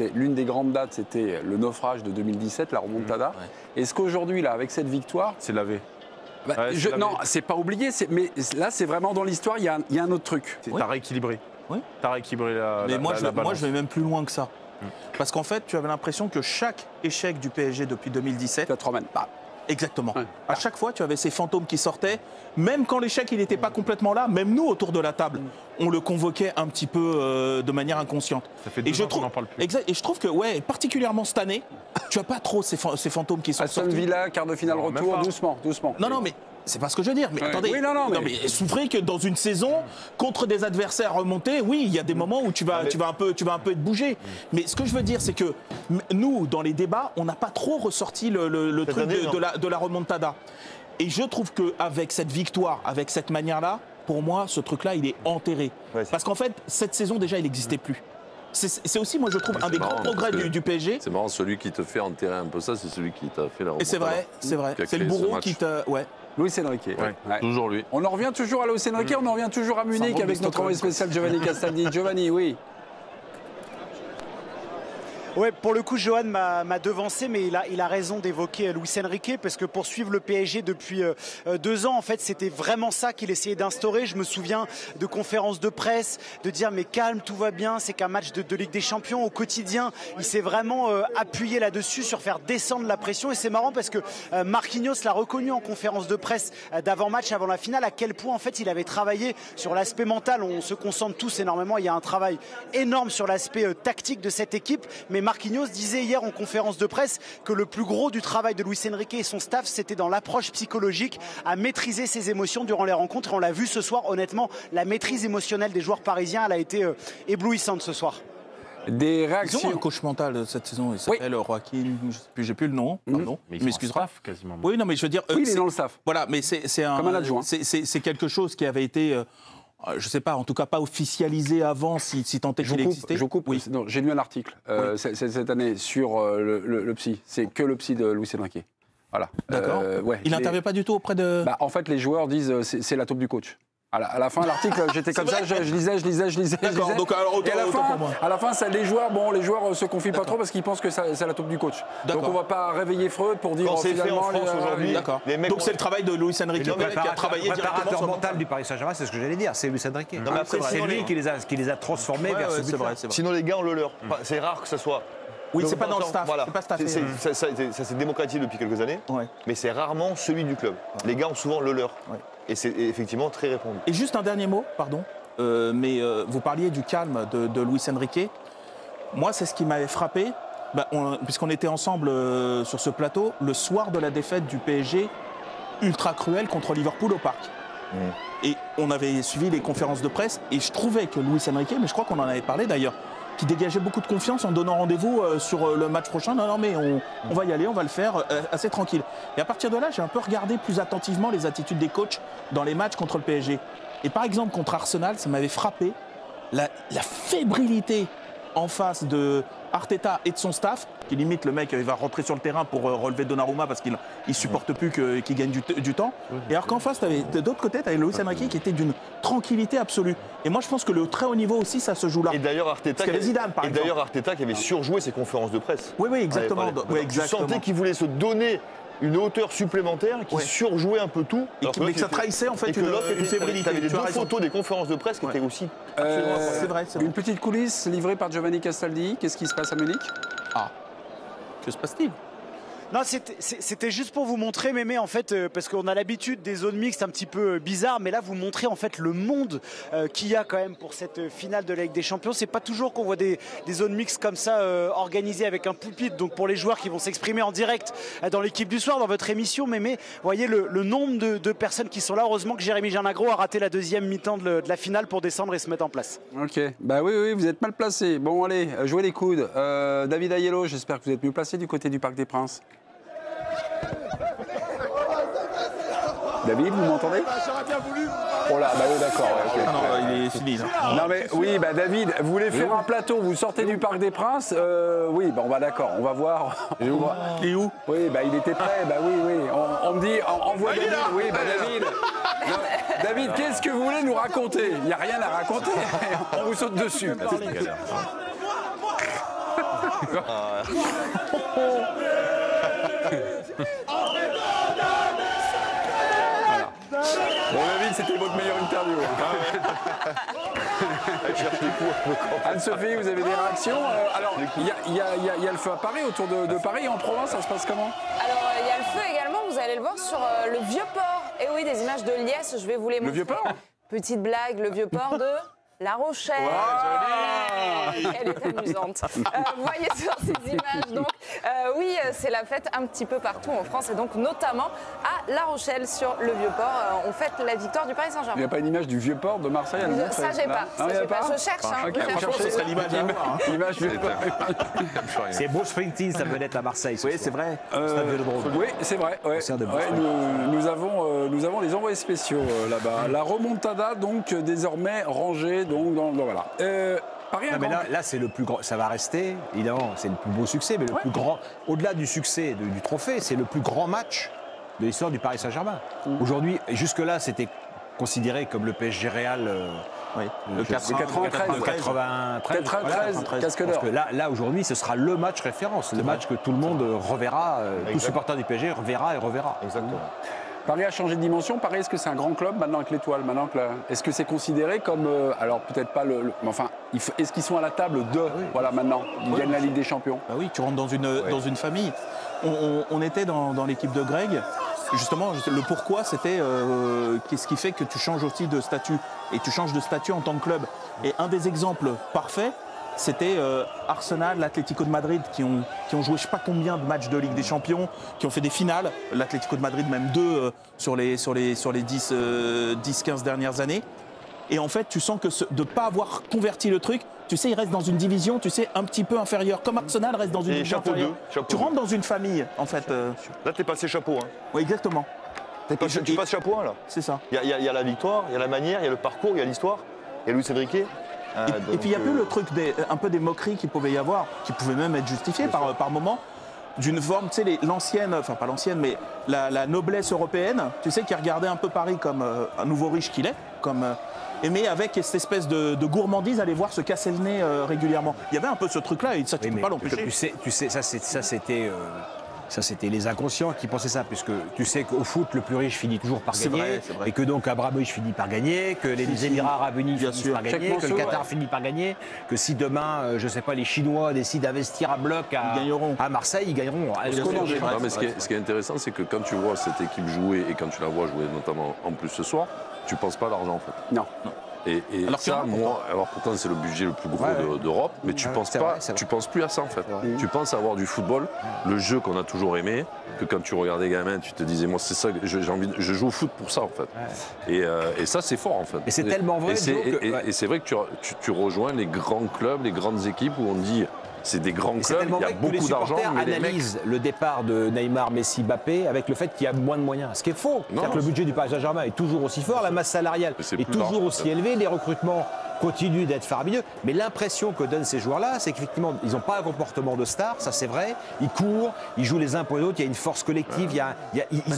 c'était l'une des grandes dates, c'était le naufrage de 2017, la remontada. Est-ce qu'aujourd'hui, là, avec cette victoire, c'est lavé. non, c'est pas oublié, mais là, c'est vraiment dans l'histoire, il y a un autre truc. T'as rééquilibré. Oui. T'as rééquilibré la Mais moi, balance. je vais même plus loin que ça. Parce qu'en fait, tu avais l'impression que chaque échec du PSG depuis 2017... Ça te ramène. Exactement. À chaque fois, tu avais ces fantômes qui sortaient. Même quand l'échec, il n'était pas complètement là, même nous, autour de la table, on le convoquait un petit peu de manière inconsciente. Ça fait 2 ans qu'on n'en parle plus. Exact. Et je trouve que, particulièrement cette année, tu n'as pas trop ces fantômes qui sont Aston sortis. Villa, quart de finale retour, doucement. Non, mais c'est pas ce que je veux dire. Mais attendez, oui, mais souffrez que dans une saison, contre des adversaires remontés, oui, il y a des moments où tu vas un peu être bougé. Mais ce que je veux dire, c'est que nous, dans les débats, on n'a pas trop ressorti le truc de la remontada. Et je trouve qu'avec cette victoire, avec cette manière-là, pour moi, ce truc-là, il est enterré. Parce qu'en fait, cette saison, déjà, il n'existait plus. C'est aussi, moi, je trouve, un des grands progrès du PSG. C'est marrant, celui qui te fait enterrer un peu ça, c'est celui qui t'a fait la remontada. Et c'est vrai. C'est le bourreau qui te... Ouais. Luis Enrique. Toujours lui. On en revient toujours à Luis Enrique, on en revient toujours à Munich avec notre envoyé spécial Giovanni Castaldi. Giovanni, oui. Ouais, pour le coup, Johan m'a devancé, mais il a raison d'évoquer Luis Enrique, parce que pour suivre le PSG depuis 2 ans, en fait, c'était vraiment ça qu'il essayait d'instaurer. Je me souviens de conférences de presse, de dire mais calme, tout va bien, c'est qu'un match de Ligue des Champions. Au quotidien, il s'est vraiment appuyé là-dessus sur faire descendre la pression. Et c'est marrant parce que Marquinhos l'a reconnu en conférence de presse d'avant-match, avant la finale, à quel point en fait il avait travaillé sur l'aspect mental. On se concentre tous énormément. Il y a un travail énorme sur l'aspect tactique de cette équipe, mais Marquinhos disait hier en conférence de presse que le plus gros du travail de Luis Enrique et son staff, c'était dans l'approche psychologique, à maîtriser ses émotions durant les rencontres. Et on l'a vu ce soir, honnêtement, la maîtrise émotionnelle des joueurs parisiens, elle a été éblouissante ce soir. Des réactions. Ils ont un coach mental cette saison, il s'appelle Joaquin, j'ai plus le nom, pardon. Mais il m'excusera quasiment. Oui, non, mais je veux dire... Oui, il est dans le staff. Voilà, mais c'est un... Comme un adjoint. C'est quelque chose qui avait été... je ne sais pas, en tout cas pas officialisé avant, si tant est qu'il existait. Je coupe. Oui. J'ai lu un article cette année sur le psy. C'est que le psy de Luis Enrique. Voilà. D'accord. Il n'intervient pas du tout auprès de... En fait, les joueurs disent c'est la taupe du coach. À la fin de l'article, j'étais comme ça, je lisais. D'accord, donc alors autant pour moi. À la fin, les joueurs se confient pas trop parce qu'ils pensent que c'est la taupe du coach. Donc on va pas réveiller Freud pour dire finalement en France aujourd'hui. D'accord. Donc c'est le travail de Luis Enrique qui a travaillé directement sur le mental du Paris Saint-Germain, c'est ce que j'allais dire, c'est Luis Enrique. C'est lui qui les a transformés vers ce but-là. Sinon les gars on le leurre. C'est rare que ça soit... Oui, c'est pas dans le staff, c'est pas staffé. Ça s'est démocratisé depuis quelques années, mais c'est rarement celui du club. Les gars ont souvent le leur. Et c'est effectivement très répandu. Et juste un dernier mot, pardon, mais vous parliez du calme de Luis Enrique. Moi, c'est ce qui m'avait frappé, puisqu'on était ensemble sur ce plateau, le soir de la défaite du PSG, ultra cruel contre Liverpool au Parc. Et on avait suivi les conférences de presse, et je trouvais que Luis Enrique, mais je crois qu'on en avait parlé d'ailleurs, qui dégageait beaucoup de confiance en donnant rendez-vous sur le match prochain. Non, mais on va y aller, on va le faire assez tranquille. Et à partir de là, j'ai un peu regardé plus attentivement les attitudes des coachs dans les matchs contre le PSG. Et par exemple, contre Arsenal, ça m'avait frappé la fébrilité en face de Arteta et de son staff, qui limite le mec il va rentrer sur le terrain pour relever Donnarumma parce qu'il ne supporte plus qu'il gagne du temps. Et alors qu'en face, de l'autre côté, tu avais Luis Enrique qui était d'une tranquillité absolue. Et moi, je pense que le très haut niveau aussi, ça se joue là. Et d'ailleurs, Arteta qui avait surjoué ses conférences de presse. Oui, exactement. Tu sentais qu'il voulait se donner une hauteur supplémentaire qui surjouait un peu tout. Mais que ça trahissait en fait une fébrilité. Tu avais les deux photos des conférences de presse qui étaient aussi absolument c'est vrai. Une petite coulisse livrée par Giovanni Castaldi. Qu'est-ce qui se passe à Munich? Que se passe-t-il? Non, c'était juste pour vous montrer, Mémé, en fait, parce qu'on a l'habitude des zones mixtes un petit peu bizarres, mais là, vous montrez en fait le monde qu'il y a quand même pour cette finale de la Ligue des Champions. C'est pas toujours qu'on voit des zones mixtes comme ça organisées avec un pupitre. Donc pour les joueurs qui vont s'exprimer en direct dans l'équipe du soir, dans votre émission, Mémé, voyez le nombre de personnes qui sont là. Heureusement que Jérémy Janagro a raté la deuxième mi-temps de la finale pour descendre et se mettre en place. Ok, oui, vous êtes mal placé. Bon, allez, jouez les coudes. David Aiello, j'espère que vous êtes mieux placé du côté du Parc des Princes. David, vous m'entendez? J'aurais bien voulu. Oh là, oui, d'accord. Okay. Non, il est fini. Non, mais oui, David, vous voulez faire un plateau, vous sortez du Parc des Princes. Oui, d'accord, on va voir. Il est où? Oui, il était prêt. Oui. On me dit, envoie David. Oui, David. Non, David, qu'est-ce que vous voulez nous raconter? Il n'y a rien à raconter. On vous saute dessus. Bon, David, c'était votre meilleure interview. Anne-Sophie, vous avez des réactions? Alors, il y a le feu à Paris, autour de Paris, en Provence, ça se passe comment? Alors, il y a le feu également, vous allez le voir sur le Vieux-Port. Et oui, des images de Liesse, je vais vous les montrer. Le Vieux-Port? Petite blague, le Vieux-Port de La Rochelle. Wow, elle est amusante. Vous voyez sur ces images, donc, oui, c'est la fête un petit peu partout en France, et donc notamment à La Rochelle, sur le Vieux-Port. On fête la victoire du Paris Il Saint-Germain. n'y a pas une image du Vieux-Port de Marseille? Ça, j'ai pas. Non, il y a pas. Je cherche. Ok, vous cherchez, ce serait l'image Vieux-Port. C'est beau Springfield, ça peut être à Marseille. Oui, c'est vrai. Oui, c'est vrai. Ouais. Nous avons les envoyés spéciaux là-bas. La remontada, donc, désormais rangée. Donc, voilà. Paris, Non, mais là c'est le plus grand. Ça va rester, évidemment, c'est le plus beau succès, mais le plus grand, au-delà du succès du trophée, c'est le plus grand match de l'histoire du Paris Saint-Germain. Aujourd'hui, jusque-là, c'était considéré comme le PSG Real. Le 93. 93, casque d'or. Parce que là aujourd'hui, ce sera le match référence, le match que tout le monde reverra, tout supporter du PSG reverra et reverra. Exactement. Paris a changé de dimension. Paris, est-ce que c'est un grand club maintenant avec l'Étoile? Est-ce que c'est considéré comme... alors peut-être pas mais enfin, est-ce qu'ils sont à la table de... Voilà, maintenant, ils gagnent la Ligue des Champions? Bah oui, tu rentres dans une famille. On était dans l'équipe de Greg. Justement, le pourquoi, c'était qu'est-ce qui fait que tu changes aussi de statut. Et tu changes de statut en tant que club. Et un des exemples parfaits, c'était Arsenal, l'Atlético de Madrid qui ont joué je sais pas combien de matchs de Ligue des Champions, qui ont fait des finales. L'Atlético de Madrid, même 2 sur les 10-15 dernières années. Et en fait, tu sens que de ne pas avoir converti le truc, tu sais, il reste dans une division, tu sais, un petit peu inférieure. Comme Arsenal reste dans une division inférieure. Tu rentres dans une famille, en fait. Là, t'es passé chapeau. Hein. Oui, exactement. Tu passes chapeau 1, là. C'est ça. Il y a la victoire, il y a la manière, il y a le parcours, il y a l'histoire, il y a Luis Enrique. Et puis il y a plus le truc un peu des moqueries qu'il pouvait y avoir, qui pouvaient même être justifiées par moment, d'une forme, tu sais, l'ancienne, enfin pas l'ancienne, mais la noblesse européenne, tu sais, qui regardait un peu Paris comme un nouveau riche qu'il est, mais avec cette espèce de gourmandise, aller voir se casser le nez régulièrement. Il y avait un peu ce truc-là, et ça, tu ne peux pas l'empêcher. Tu sais, ça c'était les inconscients qui pensaient ça, puisque tu sais qu'au foot, le plus riche finit toujours par gagner, c'est vrai. et que donc Abramovich finit par gagner, que les Émirats Arabes Unis finissent par gagner, que le Qatar finit par gagner, que si demain, je ne sais pas, les Chinois décident d'investir à bloc à Marseille, ils gagneront. Non, mais ce qui est intéressant, c'est que quand tu vois cette équipe jouer et quand tu la vois jouer notamment en plus ce soir, tu ne penses pas à l'argent en fait. Non. Et alors ça, pourtant c'est le budget le plus gros d'Europe, mais tu penses pas, tu penses plus à ça en fait. Tu penses à avoir du football, le jeu qu'on a toujours aimé, que quand tu regardais gamin, tu te disais moi c'est ça, je joue au foot pour ça en fait. Et ça c'est fort en fait. Et c'est tellement vrai. Et c'est vrai que tu rejoins les grands clubs, les grandes équipes où on dit c'est des grands clubs, il y a beaucoup d'argent. Mais les analysent le départ de Neymar, Messi, Mbappé avec le fait qu'il y a moins de moyens. Ce qui est faux. C'est-à-dire que le budget du Paris Saint-Germain est toujours aussi fort, la masse salariale est toujours aussi élevée, les recrutements continuent d'être faramineux. Mais l'impression que donnent ces joueurs-là, c'est qu'effectivement, ils n'ont pas un comportement de star, ça c'est vrai. Ils courent, ils jouent les uns pour les autres, il y a une force collective.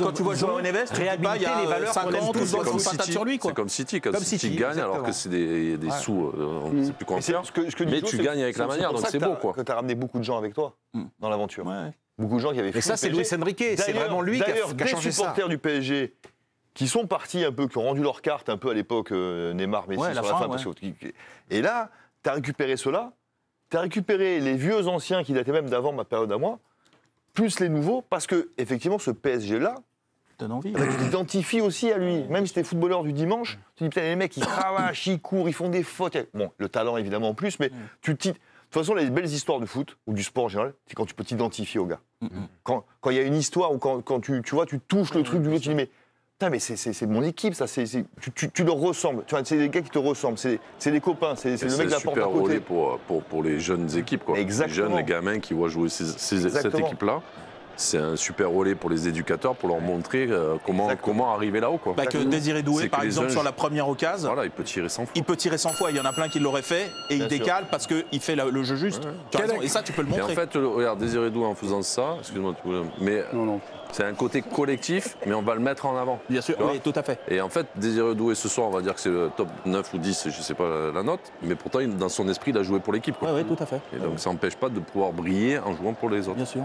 Quand tu vois Joao Neves, tu dis pas, il y a les valeurs 50 ou 60 patates sur lui. C'est comme City, quand City gagne, alors que c'est des sous, on ne sait plus quoi en faire. Mais tu gagnes avec la manière, donc c'est beau quoi. Que tu as ramené beaucoup de gens avec toi dans l'aventure. Beaucoup de gens qui avaient fait. Et ça, c'est Luis Enrique, c'est vraiment lui qui a changé ça. D'ailleurs, des supporters du PSG qui sont partis un peu, qui ont rendu leur carte un peu à l'époque Neymar, Messi sur la fin. Et là, tu as récupéré cela, tu as récupéré les vieux anciens qui dataient même d'avant ma période à moi, plus les nouveaux, parce que effectivement ce PSG-là, envie. Tu t'identifies aussi à lui. Même si t'es footballeur du dimanche, tu dis putain les mecs ils cravachent, ils courent, ils font des fautes. Bon, le talent évidemment en plus, mais de toute façon, les belles histoires de foot, ou du sport en général, c'est quand tu peux t'identifier au gars. Quand il y a une histoire, ou quand tu vois, tu touches le truc du l'autre, tu dis mais c'est mon équipe, ça, tu leur ressembles. Tu vois, c'est des gars qui te ressemblent, c'est des copains, c'est le mec de la porte à côté. C'est super relais pour les jeunes équipes, quoi. Exactement. Les jeunes, les gamins qui voient jouer cette équipe-là. c'est un super relais pour les éducateurs pour leur montrer comment arriver là-haut. Que Désiré Doué, par exemple, sur la première occasion, voilà, il peut tirer 100 fois. Il peut tirer 100 fois. Il y en a plein qui l'auraient fait et il décale parce qu'il fait le jeu juste. Et ça, tu peux le montrer. Et en fait, regarde, Désiré Doué en faisant ça, excuse-moi, mais c'est un côté collectif, mais on va le mettre en avant. Bien sûr, oui, tout à fait. Et en fait, Désiré Doué, ce soir, on va dire que c'est le top 9 ou 10, je ne sais pas la note, mais pourtant, dans son esprit, il a joué pour l'équipe. Oui, tout à fait. Et donc, ça n'empêche pas de pouvoir briller en jouant pour les autres. Bien sûr.